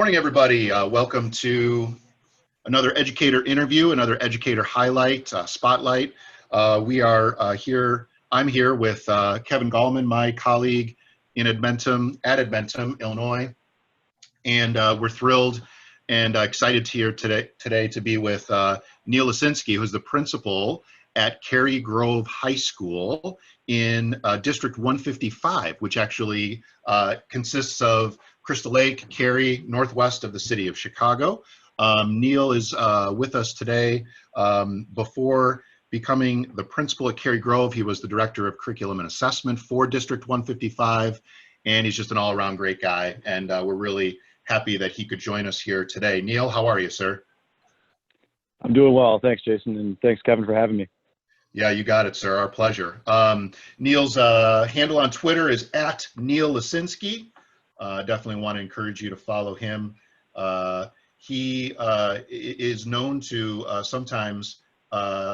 Morning, everybody. Welcome to another educator interview, another educator highlight, spotlight. We are here. I'm here with Kevin Gallman, my colleague in Edmentum, Illinois, and we're thrilled and excited here today to be with Neil Lesinski, who's the principal at Cary-Grove High School in District 155, which actually consists of Crystal Lake, Cary, northwest of the city of Chicago. Neil is with us today. Before becoming the principal at Cary-Grove, he was the director of curriculum and assessment for District 155, and he's just an all-around great guy, and we're really happy that he could join us here today. Neil, how are you, sir? I'm doing well. Thanks, Jason, and thanks, Kevin, for having me. Yeah, you got it, sir. Our pleasure. Neil's handle on Twitter is @Neil Lesinski. Definitely want to encourage you to follow him. He is known to sometimes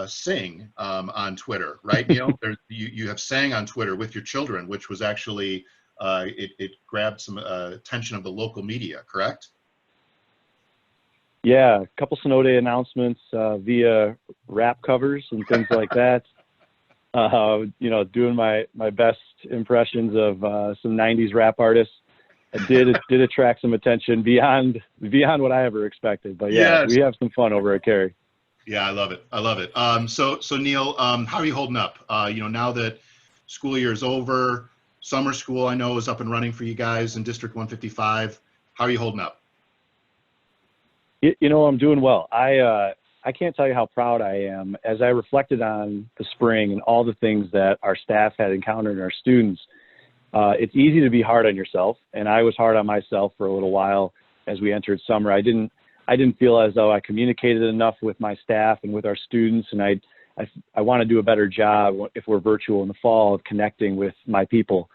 sing on Twitter, right, Neil? You have sang on Twitter with your children, which was actually, it grabbed some attention of the local media, correct? Yeah, a couple snow day announcements via rap covers and things like that. You know, doing my best impressions of some 90s rap artists. It did attract some attention beyond what I ever expected. But yeah, yes. We have some fun over at Cary. Yeah, I love it. I love it. So Neil, how are you holding up? You know, now that school year is over, summer school I know is up and running for you guys in District 155. How are you holding up? You know, I'm doing well. I can't tell you how proud I am as I reflected on the spring and all the things that our staff had encountered and our students. It's easy to be hard on yourself, and I was hard on myself for a little while as we entered summer. I didn't feel as though I communicated enough with my staff and with our students, and I want to do a better job if we're virtual in the fall of connecting with my people.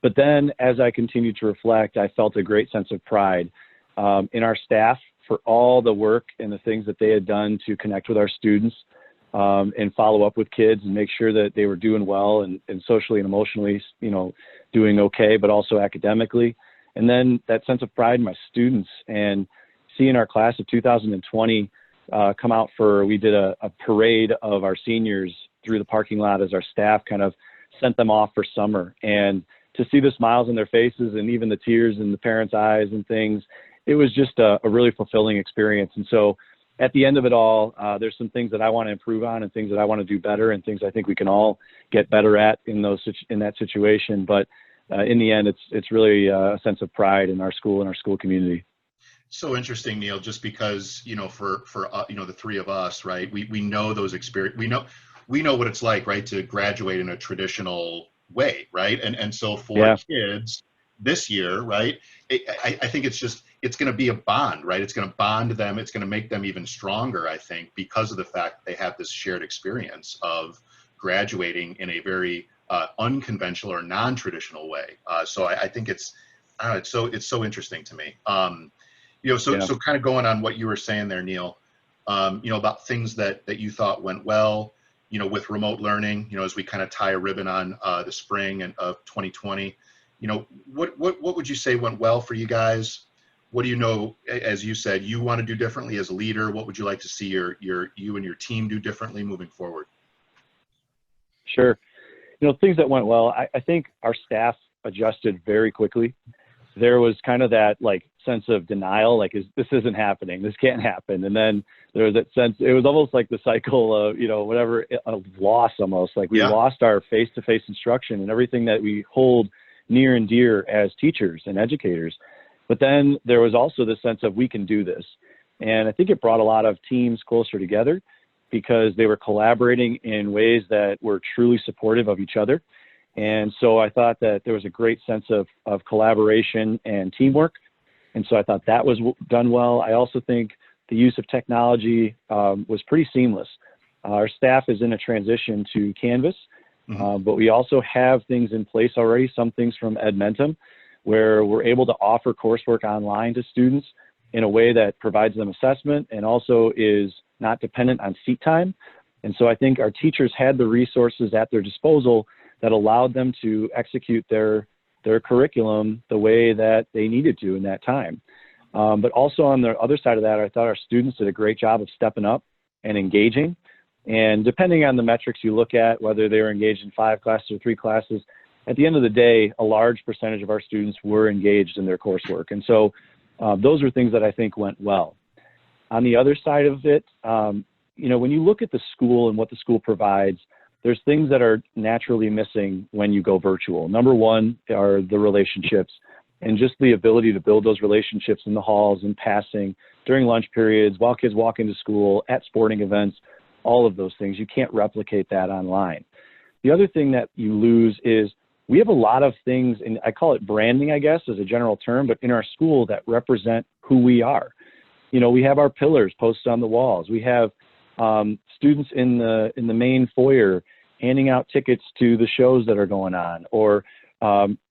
But then as I continued to reflect, I felt a great sense of pride in our staff for all the work and the things that they had done to connect with our students and follow up with kids and make sure that they were doing well and socially and emotionally, you know, doing okay, but also academically. And then that sense of pride in my students and seeing our class of 2020 come out we did a parade of our seniors through the parking lot as our staff kind of sent them off for summer. And to see the smiles on their faces and even the tears in the parents' eyes and things, it was just a really fulfilling experience. And so at the end of it all, there's some things that I want to improve on and things that I want to do better and things I think we can all get better at in that situation. But in the end, it's really a sense of pride in our school and our school community. So interesting, Neil, just because, you know, for you know, the three of us, right, we know those experience, we know what it's like, right, to graduate in a traditional way, right? And so for kids this year, right, I think it's going to be a bond, right? It's going to bond them. It's going to make them even stronger, I think, because of the fact that they have this shared experience of graduating in a very unconventional or non-traditional way. So I think it's so interesting to me. You know, so kind of going on what you were saying there, Neil, you know, about things that you thought went well, you know, with remote learning, you know, as we kind of tie a ribbon on the spring of 2020, you know, what would you say went well for you guys? What do you know, as you said, you want to do differently as a leader? What would you like to see you and your team do differently moving forward? Sure. You know, things that went well, I think our staff adjusted very quickly. There was kind of that like sense of denial, like this isn't happening, this can't happen. And then there was that sense, it was almost like the cycle of, you know, whatever, a loss almost, like we lost our face-to-face instruction and everything that we hold near and dear as teachers and educators. But then there was also the sense of we can do this. And I think it brought a lot of teams closer together because they were collaborating in ways that were truly supportive of each other. And so I thought that there was a great sense of collaboration and teamwork. And so I thought that was done well. I also think the use of technology was pretty seamless. Our staff is in a transition to Canvas, but we also have things in place already, some things from Edmentum, where we're able to offer coursework online to students in a way that provides them assessment and also is not dependent on seat time. And so I think our teachers had the resources at their disposal that allowed them to execute their curriculum the way that they needed to in that time. But also on the other side of that, I thought our students did a great job of stepping up and engaging. And depending on the metrics you look at, whether they were engaged in 5 classes or 3 classes, at the end of the day, a large percentage of our students were engaged in their coursework. And so those are things that I think went well. On the other side of it, when you look at the school and what the school provides, there's things that are naturally missing when you go virtual. Number one are the relationships and just the ability to build those relationships in the halls and passing during lunch periods, while kids walk into school, at sporting events, all of those things. You can't replicate that online. The other thing that you lose is we have a lot of things, and I call it branding, I guess, as a general term, but in our school that represent who we are. We have our pillars posted on the walls. We have students in the main foyer handing out tickets to the shows that are going on, or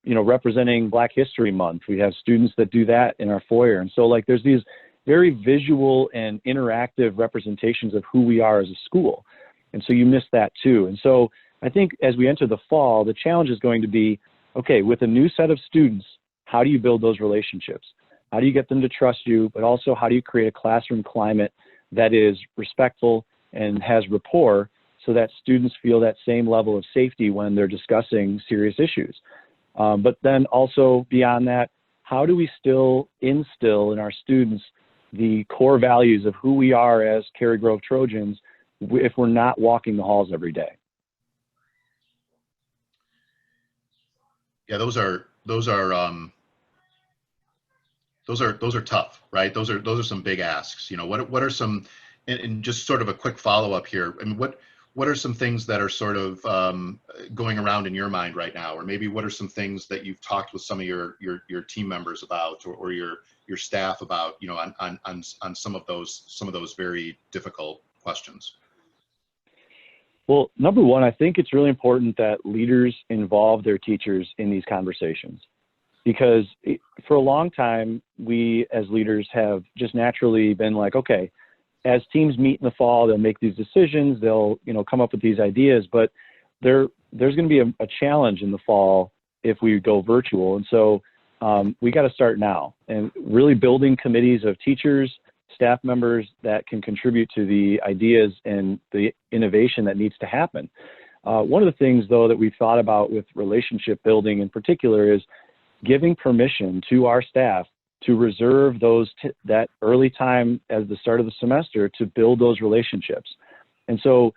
representing Black History Month. We have students that do that in our foyer. And so there's these very visual and interactive representations of who we are as a school. And so you miss that too. And so I think as we enter the fall, the challenge is going to be, okay, with a new set of students, how do you build those relationships? How do you get them to trust you? But also, how do you create a classroom climate that is respectful and has rapport so that students feel that same level of safety when they're discussing serious issues? But then also beyond that, how do we still instill in our students the core values of who we are as Cary-Grove Trojans if we're not walking the halls every day? Yeah, those are tough, right? Those are some big asks. What are some, and just sort of a quick follow up here. I mean, what are some things that are sort of going around in your mind right now, or maybe what are some things that you've talked with some of your team members about, or your staff about, on some of those very difficult questions? Well, number one, I think it's really important that leaders involve their teachers in these conversations, because for a long time, we as leaders have just naturally been like, okay, as teams meet in the fall, they'll make these decisions, they'll come up with these ideas, but there's going to be a challenge in the fall if we go virtual. And so we got to start now and really building committees of teachers, staff members that can contribute to the ideas and the innovation that needs to happen. One of the things, though, that we've thought about with relationship building in particular is giving permission to our staff to reserve that early time as the start of the semester to build those relationships. And so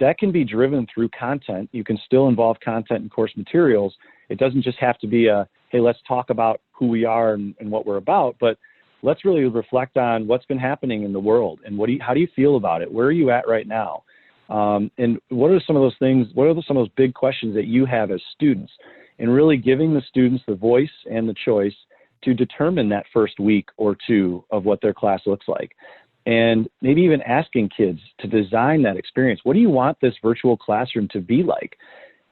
that can be driven through content. You can still involve content in course materials. It doesn't just have to be hey, let's talk about who we are and what we're about, but let's really reflect on what's been happening in the world and how do you feel about it? Where are you at right now? And what are some of those things, what are some of those big questions that you have as students? And really giving the students the voice and the choice to determine that first week or two of what their class looks like. And maybe even asking kids to design that experience. What do you want this virtual classroom to be like?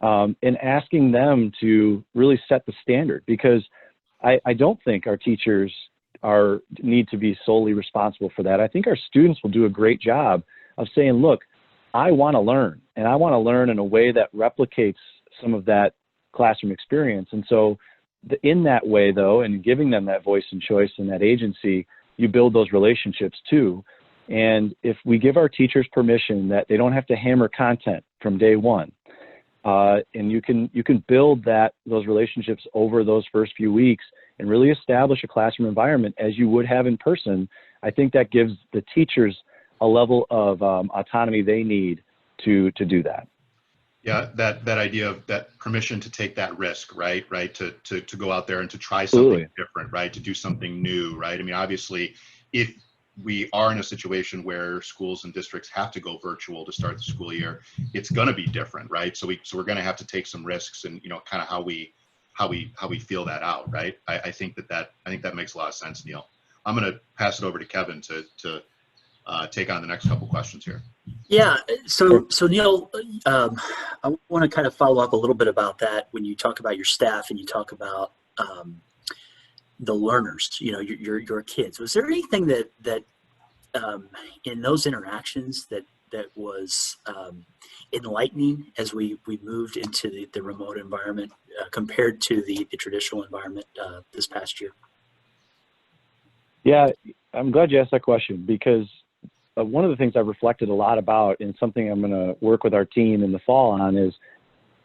And asking them to really set the standard, because I don't think our teachers need to be solely responsible for that. I think our students will do a great job of saying, look, I want to learn, and I want to learn in a way that replicates some of that classroom experience. And so in that way, though, and giving them that voice and choice and that agency, you build those relationships too. And if we give our teachers permission that they don't have to hammer content from day one, and you can build those relationships over those first few weeks and really establish a classroom environment as you would have in person, I think that gives the teachers a level of autonomy they need to do that. Yeah, that idea of that permission to take that risk, right? To go out there and to try something different, right? To do something new, right? I mean, obviously, if we are in a situation where schools and districts have to go virtual to start the school year, it's going to be different, right? So we're going to have to take some risks, and kind of how we feel that out, right? I think that makes a lot of sense, Neil. I'm going to pass it over to Kevin to take on the next couple questions here. Yeah. So Neil, I want to kind of follow up a little bit about that when you talk about your staff and you talk about the learners, your kids. Was there anything that in those interactions that was enlightening as we moved into the remote environment compared to the traditional environment this past year? Yeah, I'm glad you asked that question because one of the things I've reflected a lot about and something I'm going to work with our team in the fall on is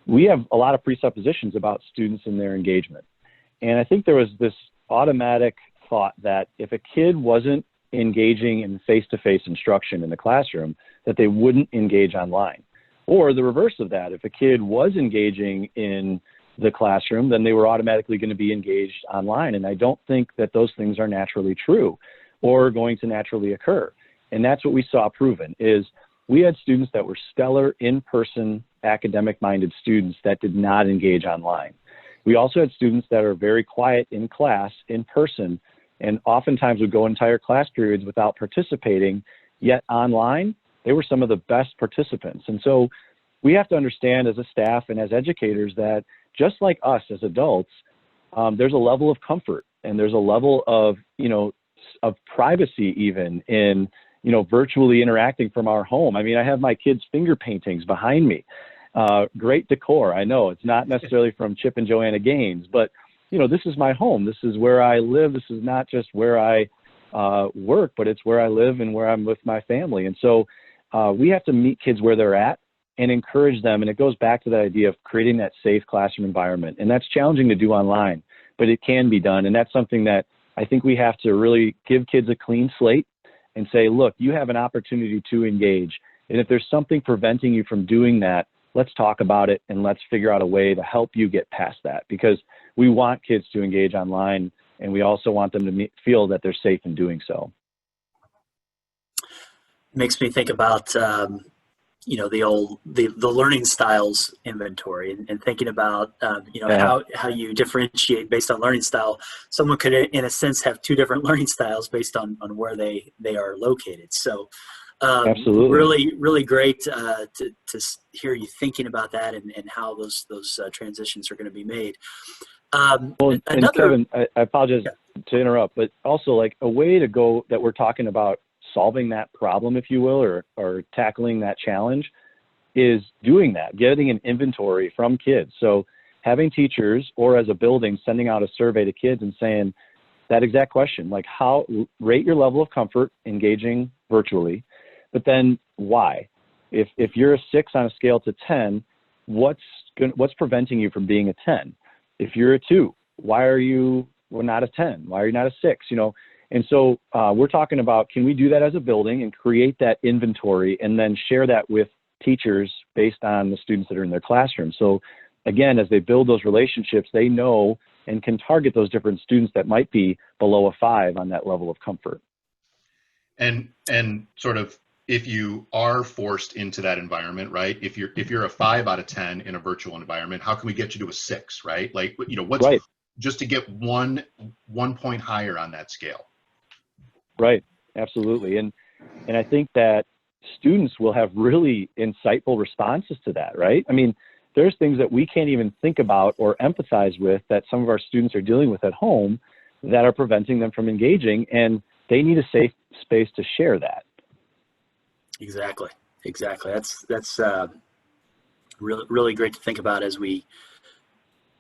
we have a lot of presuppositions about students and their engagement. And I think there was this automatic thought that if a kid wasn't engaging in face-to-face instruction in the classroom, that they wouldn't engage online. Or the reverse of that, if a kid was engaging in the classroom, then they were automatically going to be engaged online. And I don't think that those things are naturally true or going to naturally occur. And that's what we saw proven is we had students that were stellar in-person academic-minded students that did not engage online. We also had students that are very quiet in class, in person, and oftentimes would go entire class periods without participating, yet online, they were some of the best participants. And so we have to understand as a staff and as educators that just like us as adults, there's a level of comfort and there's a level of, of privacy even in, virtually interacting from our home. I mean, I have my kids' finger paintings behind me. Great decor. I know it's not necessarily from Chip and Joanna Gaines, but this is my home. This is where I live. This is not just where I work, but it's where I live and where I'm with my family. And so we have to meet kids where they're at and encourage them. And it goes back to that idea of creating that safe classroom environment. And that's challenging to do online, but it can be done. And that's something that I think we have to really give kids a clean slate and say, look, you have an opportunity to engage. And if there's something preventing you from doing that, let's talk about it and let's figure out a way to help you get past that, because we want kids to engage online and we also want them to feel that they're safe in doing so. Makes me think about, the learning styles inventory and thinking about, how you differentiate based on learning style. Someone could, in a sense, have two different learning styles based on where they are located. So absolutely. Really, really great to hear you thinking about that and how those transitions are going to be made. And Kevin, I apologize to interrupt, but also like a way to go that we're talking about solving that problem, if you will, or tackling that challenge is doing that, getting an inventory from kids. So having teachers or as a building sending out a survey to kids and saying that exact question, like rate your level of comfort engaging virtually, but then why? If you're a 6 on a scale to 10, what's preventing you from being a 10? If you're a 2, why are you not a 10? Why are you not a 6? And so we're talking about, can we do that as a building and create that inventory and then share that with teachers based on the students that are in their classroom? So again, as they build those relationships, they know and can target those different students that might be below a 5 on that level of comfort. And sort of, if you are forced into that environment, right? If you're a 5 out of 10 in a virtual environment, how can we get you to a 6, right? Like, what's right. Just to get one point higher on that scale. Right. Absolutely. And I think that students will have really insightful responses to that, right? I mean, there's things that we can't even think about or empathize with that some of our students are dealing with at home that are preventing them from engaging, and they need a safe space to share that. Exactly. That's really, really great to think about as we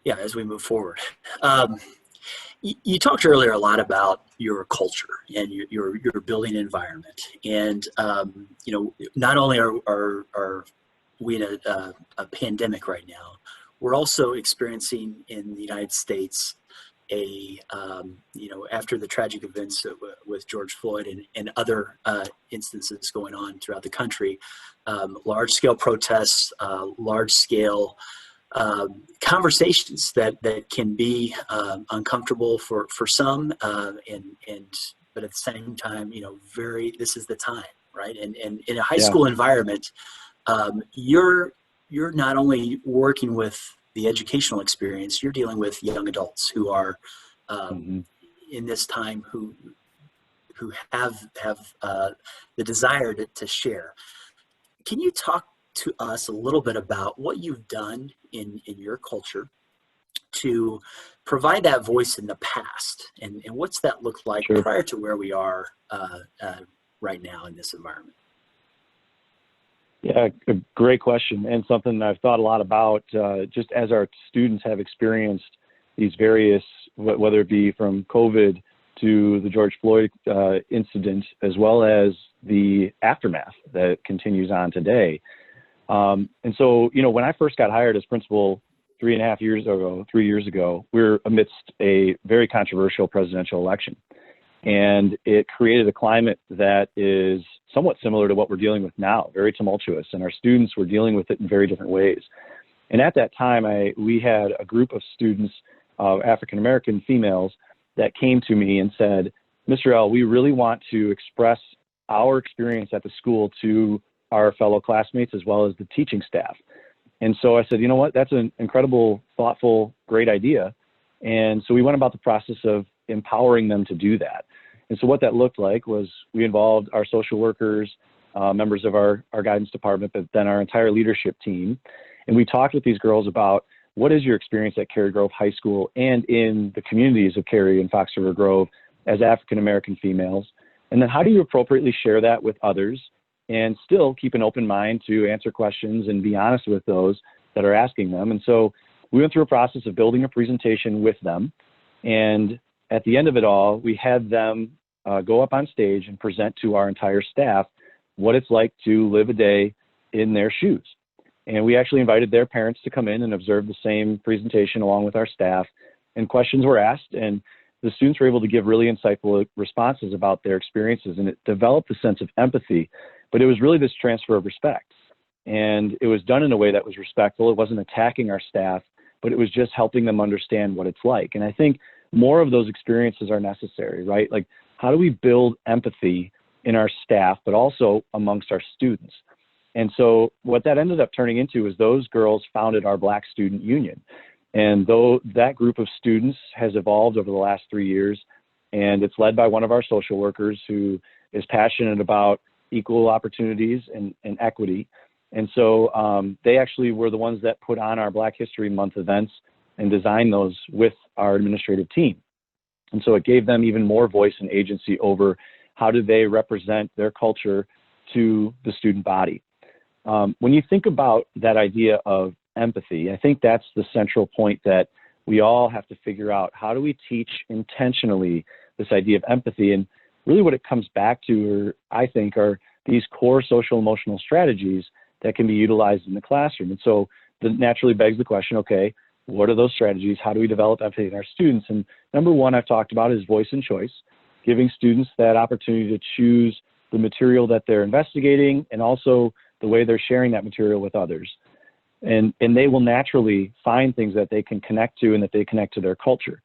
move forward. You talked earlier a lot about your culture and your building environment, and not only are we in a pandemic right now, we're also experiencing in the United States after the tragic events with George Floyd and other instances going on throughout the country, large scale protests, large scale conversations that can be uncomfortable for some, but at the same time, this is the time, right? And in a high school environment, you're not only working with the educational experience, you're dealing with young adults who are in this time who have the desire to share. Can you talk to us a little bit about what you've done in your culture to provide that voice in the past, and what's that look like prior to where we are right now in this environment? Yeah, a great question, and something I've thought a lot about just as our students have experienced these various, whether it be from COVID to the George Floyd incident, as well as the aftermath that continues on today. And so, you know, when I first got hired as principal 3 years ago, we were amidst a very controversial presidential election. And it created a climate that is somewhat similar to what we're dealing with now, very tumultuous, and our students were dealing with it in very different ways. And at that time, we had a group of students, African-American females, that came to me and said, Mr. L, we really want to express our experience at the school to our fellow classmates as well as the teaching staff. And so I said, you know what, that's an incredible, thoughtful, great idea. And so we went about the process of empowering them to do that. And so what that looked like was we involved our social workers, members of our guidance department, but then our entire leadership team. And we talked with these girls about what is your experience at Cary-Grove High School and in the communities of Cary and Fox River Grove as African-American females? And then how do you appropriately share that with others and still keep an open mind to answer questions and be honest with those that are asking them? And so we went through a process of building a presentation with them. And at the end of it all, we had them go up on stage and present to our entire staff what it's like to live a day in their shoes. And we actually invited their parents to come in and observe the same presentation along with our staff. And questions were asked, and the students were able to give really insightful responses about their experiences. And it developed a sense of empathy, but it was really this transfer of respect. And it was done in a way that was respectful. It wasn't attacking our staff, but it was just helping them understand what it's like. And I think more of those experiences are necessary, right? Like, how do we build empathy in our staff, but also amongst our students? And so what that ended up turning into is those girls founded our Black Student Union. And though that group of students has evolved over the last 3 years, and it's led by one of our social workers who is passionate about equal opportunities and equity. And so they actually were the ones that put on our Black History Month events and designed those with our administrative team. And so it gave them even more voice and agency over how do they represent their culture to the student body. When you think about that idea of empathy, I think that's the central point that we all have to figure out. How do we teach intentionally this idea of empathy? And really what it comes back to, I think, are these core social emotional strategies that can be utilized in the classroom. And so that naturally begs the question, okay, what are those strategies? How do we develop empathy in our students? And number one I've talked about is voice and choice, giving students that opportunity to choose the material that they're investigating and also the way they're sharing that material with others. And they will naturally find things that they can connect to and that they connect to their culture.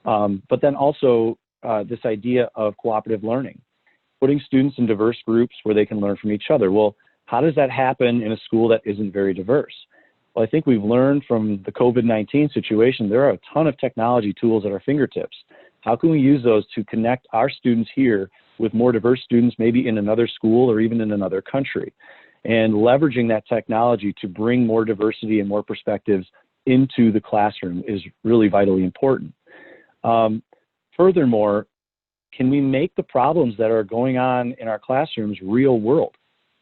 But then also this idea of cooperative learning, putting students in diverse groups where they can learn from each other. Well, how does that happen in a school that isn't very diverse? Well, I think we've learned from the COVID-19 situation, there are a ton of technology tools at our fingertips. How can we use those to connect our students here with more diverse students, maybe in another school or even in another country? And leveraging that technology to bring more diversity and more perspectives into the classroom is really vitally important. Furthermore, can we make the problems that are going on in our classrooms real world?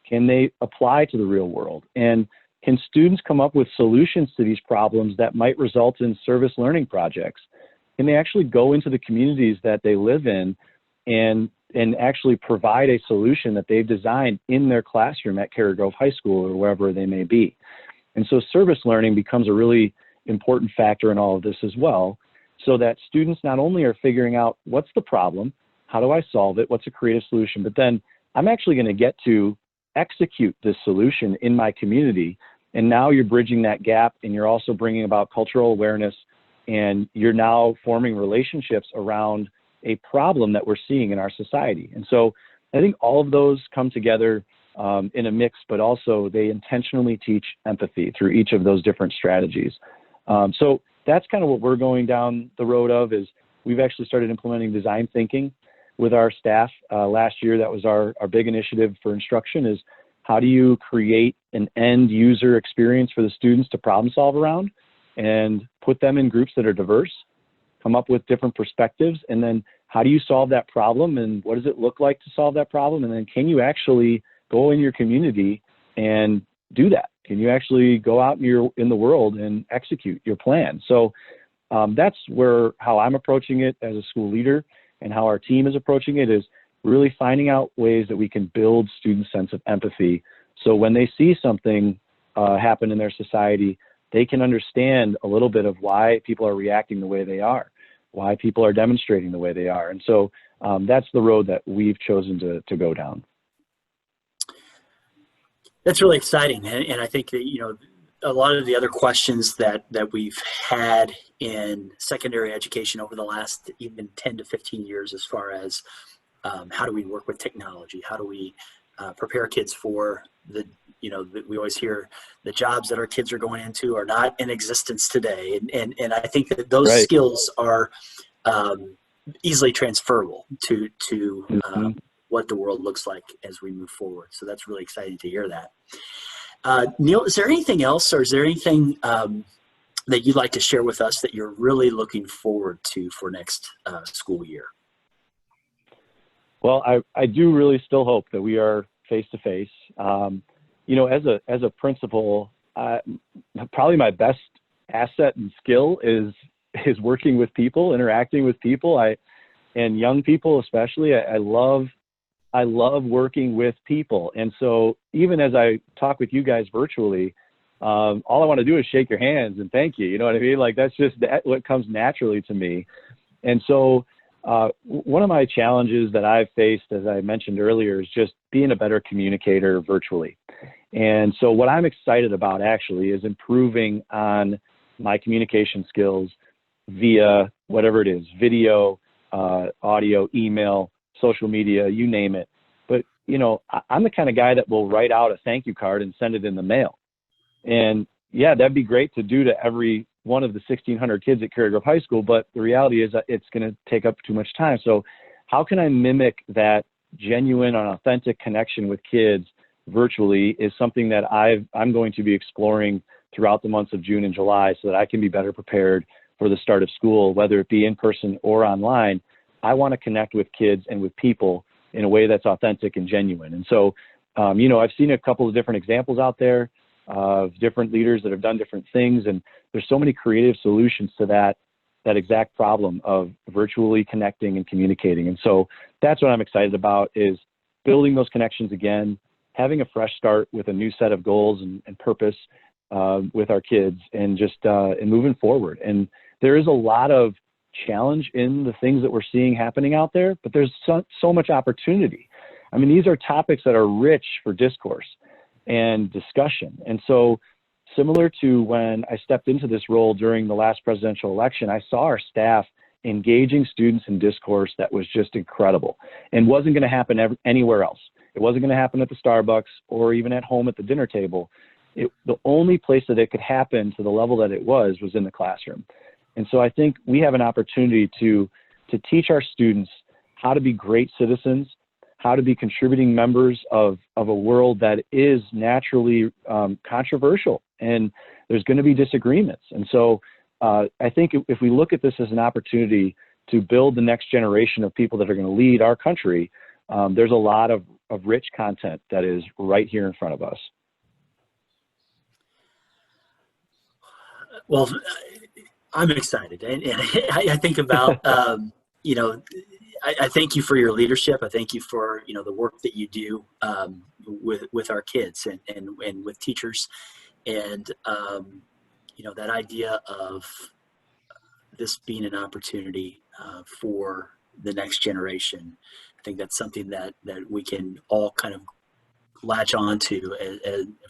Can they apply to the real world? And can students come up with solutions to these problems that might result in service learning projects? Can they actually go into the communities that they live in and actually provide a solution that they've designed in their classroom at Cary-Grove High School or wherever they may be? And so service learning becomes a really important factor in all of this as well, so that students not only are figuring out what's the problem, how do I solve it, what's a creative solution, but then I'm actually going to get to execute this solution in my community. And now you're bridging that gap, and you're also bringing about cultural awareness, and you're now forming relationships around a problem that we're seeing in our society. And so I think all of those come together in a mix, but also they intentionally teach empathy through each of those different strategies. So that's kind of what we're going down the road of. Is we've actually started implementing design thinking with our staff last year. That was our big initiative for instruction, is how do you create an end user experience for the students to problem solve around and put them in groups that are diverse, come up with different perspectives, and then how do you solve that problem, and what does it look like to solve that problem, and then can you actually go in your community and do that? Can you actually go out in the world and execute your plan? So that's how I'm approaching it as a school leader. and how our team is approaching it is really finding out ways that we can build students' sense of empathy. So when they see something happen in their society, they can understand a little bit of why people are reacting the way they are, why people are demonstrating the way they are. And so that's the road that we've chosen to go down. That's really exciting. And I think that, you know, a lot of the other questions that we've had in secondary education over the last even 10 to 15 years, as far as how do we work with technology? How do we prepare kids for the, you know, we always hear the jobs that our kids are going into are not in existence today. And I think that those Right. skills are easily transferable to what the world looks like as we move forward. So that's really exciting to hear that. Neil, is there anything else, or is there anything that you'd like to share with us that you're really looking forward to for next school year? Well, I do really still hope that we are face to face. You know, as a principal, probably my best asset and skill is working with people, interacting with people. And young people especially. I love working with people. And so even as I talk with you guys virtually, all I want to do is shake your hands and thank you. You know what I mean? Like, that's just what comes naturally to me. And so one of my challenges that I've faced, as I mentioned earlier, is just being a better communicator virtually. And so what I'm excited about actually is improving on my communication skills via whatever it is, video, audio, email, social media, you name it. But, you know, I'm the kind of guy that will write out a thank you card and send it in the mail. And yeah, that'd be great to do to every one of the 1,600 kids at Cary-Grove High School, but the reality is that it's going to take up too much time. So how can I mimic that genuine and authentic connection with kids virtually is something that I'm going to be exploring throughout the months of June and July, so that I can be better prepared for the start of school, whether it be in person or online. I want to connect with kids and with people in a way that's authentic and genuine. And so, you know, I've seen a couple of different examples out there of different leaders that have done different things. And there's so many creative solutions to that exact problem of virtually connecting and communicating. And so that's what I'm excited about, is building those connections again, having a fresh start with a new set of goals and purpose with our kids, and just and moving forward. And there is a lot of challenge in the things that we're seeing happening out there, but there's so much opportunity. I mean, these are topics that are rich for discourse and discussion. And so similar to when I stepped into this role during the last presidential election, I saw our staff engaging students in discourse that was just incredible and wasn't going to happen anywhere else. It wasn't going to happen at the Starbucks or even at home at the dinner table. The only place that it could happen to the level that it was in the classroom. And so I think we have an opportunity to teach our students how to be great citizens, how to be contributing members of a world that is naturally controversial, and there's going to be disagreements. And so I think if we look at this as an opportunity to build the next generation of people that are going to lead our country, there's a lot of rich content that is right here in front of us. Well, I'm excited, and I think about, you know, I thank you for your leadership. I thank you for, you know, the work that you do with our kids and with teachers, and you know, that idea of this being an opportunity for the next generation. I think that's something that we can all kind of latch on to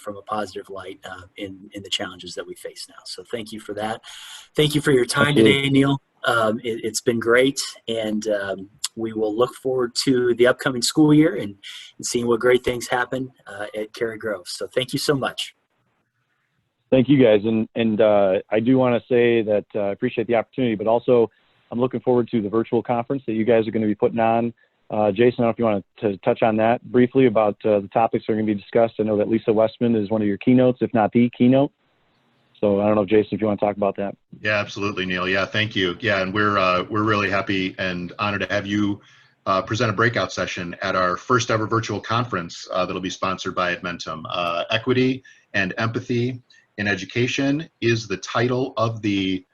from a positive light in the challenges that we face now. So thank you for that. Thank you for your time today, Neil. It's been great, and we will look forward to the upcoming school year and seeing what great things happen at Cary-Grove. So thank you so much. Thank you, guys. And I do want to say that I appreciate the opportunity, but also I'm looking forward to the virtual conference that you guys are going to be putting on. Jason, I don't know if you want to touch on that briefly about the topics that are going to be discussed. I know that Lisa Westman is one of your keynotes, if not the keynote. So I don't know, Jason, if you want to talk about that. Yeah, absolutely, Neil. Yeah, thank you. Yeah, and we're really happy and honored to have you present a breakout session at our first ever virtual conference that'll be sponsored by Admentum. Equity and Empathy in Education is the title of the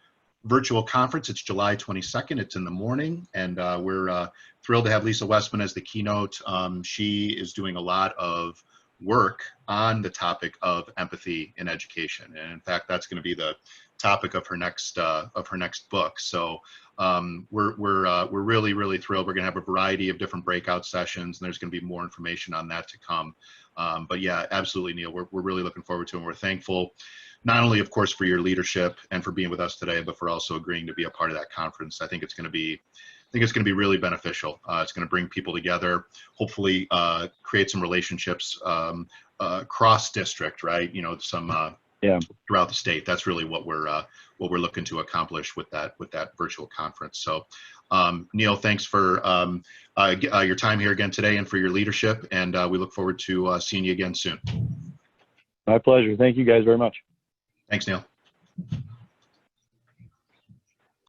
virtual conference. It's July 22nd. It's in the morning, and we're thrilled to have Lisa Westman as the keynote. She is doing a lot of work on the topic of empathy in education, and in fact, that's going to be the topic of her next book. So we're really thrilled. We're going to have a variety of different breakout sessions, and there's going to be more information on that to come. But yeah, absolutely, Neil. We're really looking forward to it, and we're thankful not only, of course, for your leadership and for being with us today, but for also agreeing to be a part of that conference. I think it's going to be really beneficial. It's going to bring people together, hopefully create some relationships cross district, right? You know, some throughout the state. That's really what we're looking to accomplish with that virtual conference. So, Neil, thanks for your time here again today and for your leadership. And we look forward to seeing you again soon. My pleasure. Thank you guys very much. Thanks, Neil.